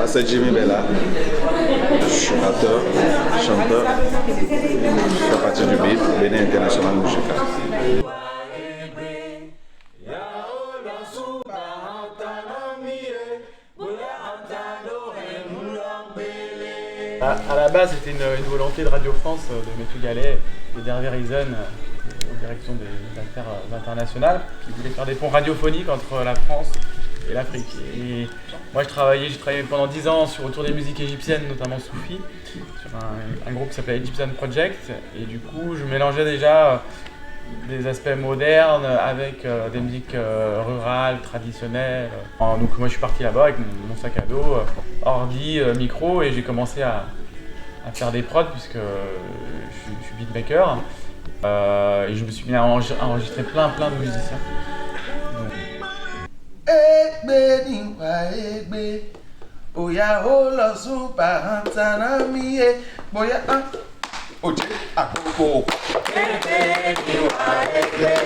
C'est Jimmy Bella, je suis acteur, chanteur, je fais partie du BIP, Bénin International Musical. À la base, c'était une volonté de Radio France, de M. Gallet et d'Hervé Rizon, aux directions des affaires internationales, qui voulaient faire des ponts radiophoniques entre la France et l'Afrique. Et moi, j'ai travaillé pendant 10 ans autour des musiques égyptiennes, notamment soufis, sur un groupe qui s'appelait Egyptian Project. Et du coup, je mélangeais déjà des aspects modernes avec des musiques rurales, traditionnelles. Donc moi, je suis parti là-bas avec mon sac à dos, ordi, micro, et j'ai commencé à faire des prods puisque je suis beatmaker. Et je me suis mis à enregistrer plein de musiciens. Oya o lọ sún pàǹtánà mi yé bóyá òjé àkókò. Ẹgbẹ́ ni wà ẹgbẹ́.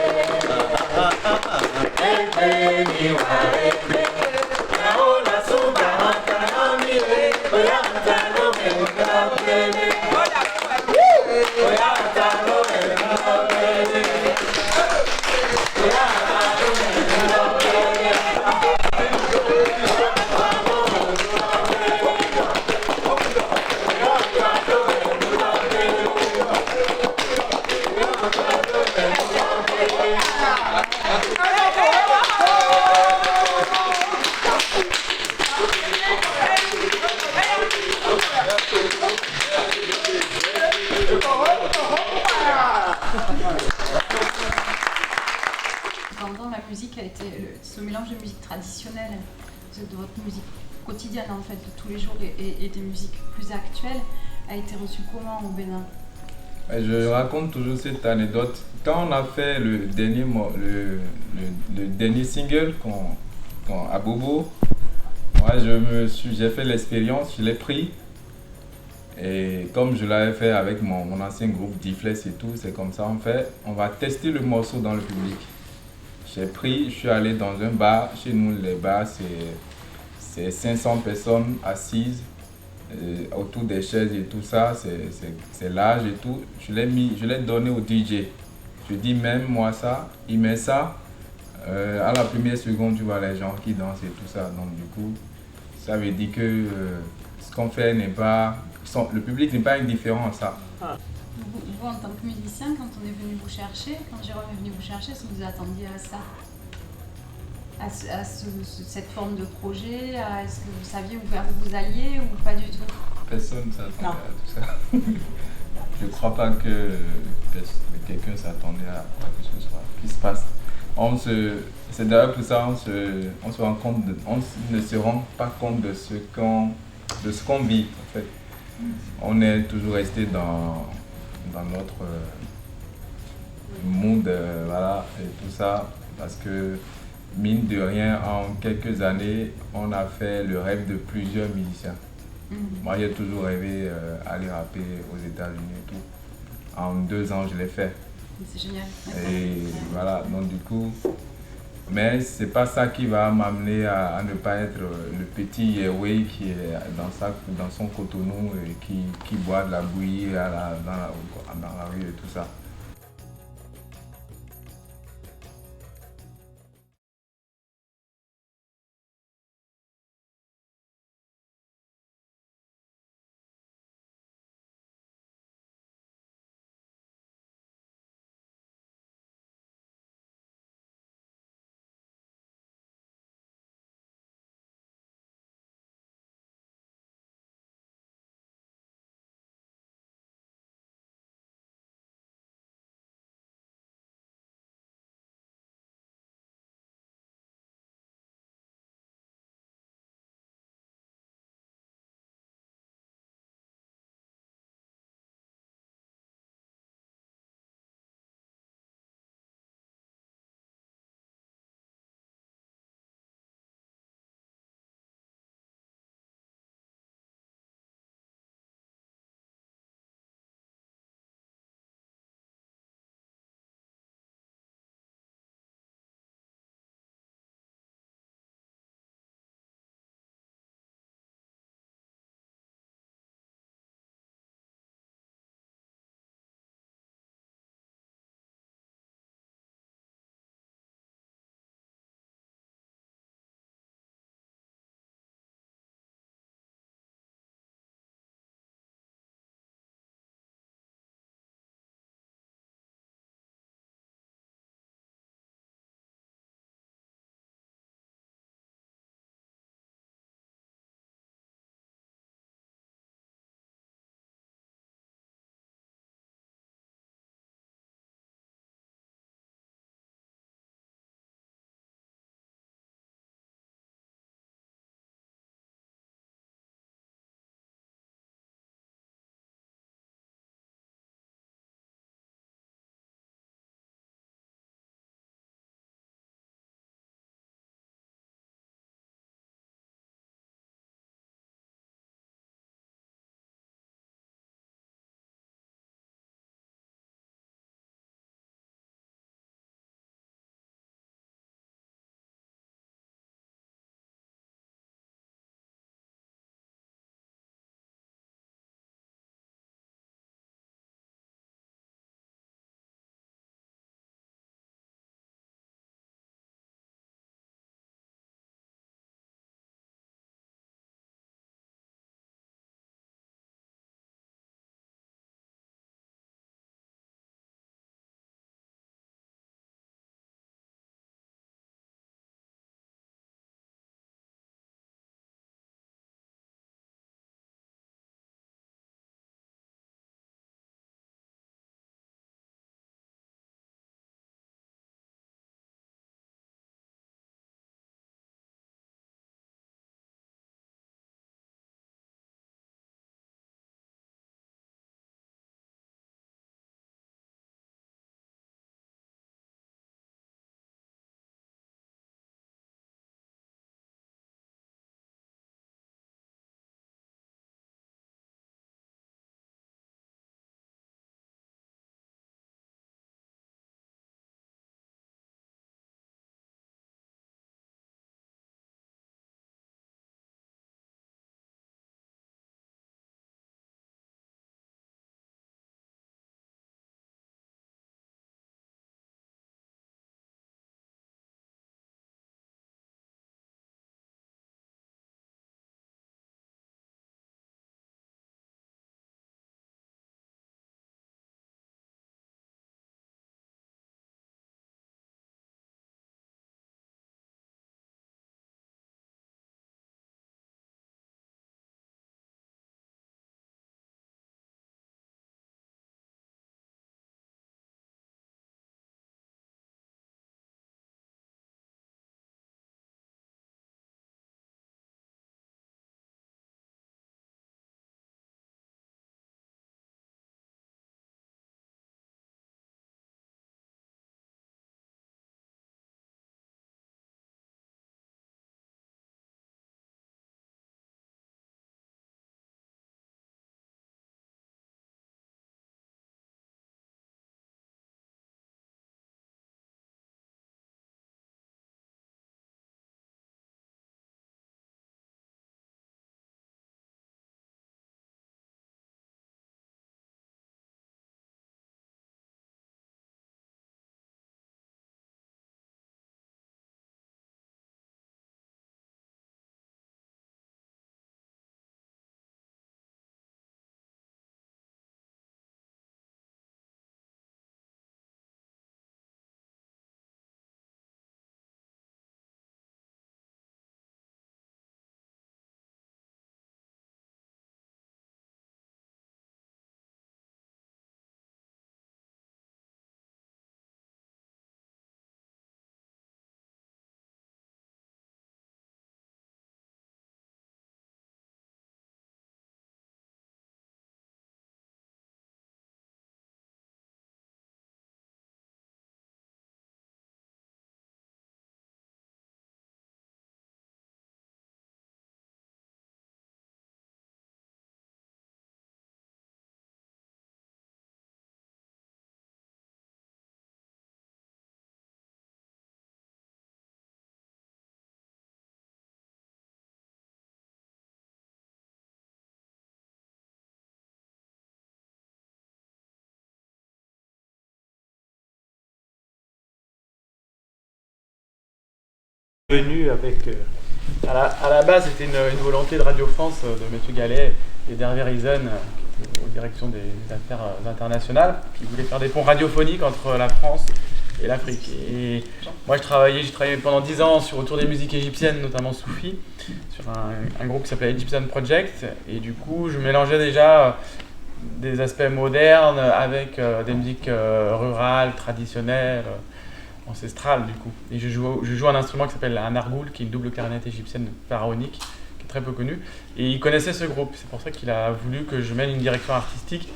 Ẹgbẹ́ ni wà ẹgbẹ́. Oya o lọ sún pàǹtánà mi yé bóyá àǹtánà mi ká pélé. Bóyá àǹtánà mi ká pélé. Pendant la musique a été ce mélange de musique traditionnelle, de votre musique quotidienne en fait, de tous les jours et des musiques plus actuelles, a été reçu comment au Bénin? Je raconte toujours cette anecdote. Quand on a fait le dernier single à Bobo, moi j'ai fait l'expérience, je l'ai pris. Et comme je l'avais fait avec mon ancien groupe Diflex et tout, c'est comme ça on va tester le morceau dans le public. J'ai pris, je suis allé dans un bar, chez nous les bars c'est 500 personnes assises autour des chaises et tout ça, c'est large et tout. Je l'ai donné au DJ. Je dis même moi ça, il met ça, à la première seconde tu vois les gens qui dansent et tout ça. Donc du coup, ça veut dire que ce qu'on fait n'est pas, le public n'est pas indifférent à ça. Vous, en tant que musicien, quand on est venu vous chercher, quand Jérôme est venu vous chercher, est-ce que vous attendiez à ça? À cette forme de projet? Est-ce que vous saviez vers où vous alliez ou pas du tout? Personne ne s'attendait à tout ça. Je ne crois pas que quelqu'un s'attendait à quoi que ce soit qui se passe. C'est d'ailleurs pour ça on ne se rend pas compte de ce qu'on vit en fait. On est toujours resté dans notre monde, voilà, et tout ça, parce que mine de rien, en quelques années, on a fait le rêve de plusieurs musiciens. Moi, j'ai toujours rêvé aller rapper aux États-Unis et tout. En 2 ans, je l'ai fait. C'est génial. Et voilà, donc du coup, mais c'est pas ça qui va m'amener à ne pas être le petit Yehweh qui est dans son cotonou et qui boit de la bouillie dans la rue et tout ça. Venu avec, à la base, c'était une volonté de Radio France, de Mathieu Gallet et d'Hervé Rizen, aux directions des affaires internationales, qui voulaient faire des ponts radiophoniques entre la France et l'Afrique. Et moi, j'ai travaillé pendant 10 ans autour des musiques égyptiennes, notamment soufis, sur un groupe qui s'appelait Egyptian Project. Et du coup, je mélangeais déjà des aspects modernes avec des musiques rurales, traditionnelles, ancestrales du coup. Et je joue un instrument qui s'appelle un argoul, qui est une double clarinette égyptienne pharaonique, qui est très peu connue. Et il connaissait ce groupe, c'est pour ça qu'il a voulu que je mène une direction artistique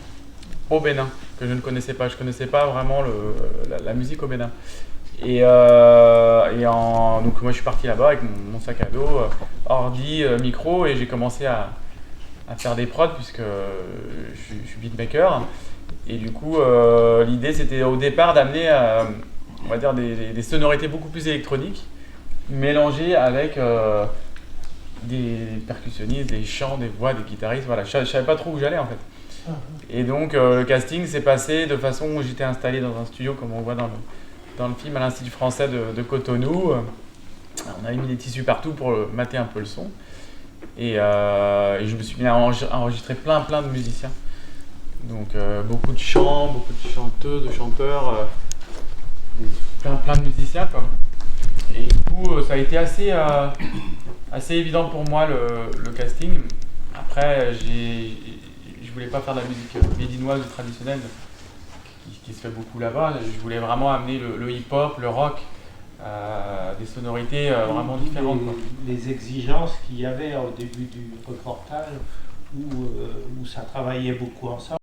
au Bénin, que je ne connaissais pas. Je ne connaissais pas vraiment la musique au Bénin. Donc moi je suis parti là-bas avec mon sac à dos, ordi, micro, et j'ai commencé à faire des prods puisque je suis beatmaker. Et du coup, l'idée c'était au départ d'amener, on va dire, des sonorités beaucoup plus électroniques, mélangées avec des percussionnistes, des chants, des voix, des guitaristes. Voilà, je savais pas trop où j'allais en fait. Et donc le casting s'est passé de façon où j'étais installé dans un studio, comme on voit dans le film, à l'Institut français de Cotonou. On avait mis des tissus partout pour mater un peu le son. Et je me suis mis à enregistrer plein de musiciens. Donc beaucoup de chants, beaucoup de chanteuses, de chanteurs, plein de musiciens quoi. Et du coup ça a été assez évident pour moi le casting. Après je voulais pas faire de la musique béninoise ou traditionnelle qui se fait beaucoup là-bas. Je voulais vraiment amener le hip-hop, le rock, des sonorités vraiment différentes. Les exigences qu'il y avait au début du reportage où ça travaillait beaucoup ensemble.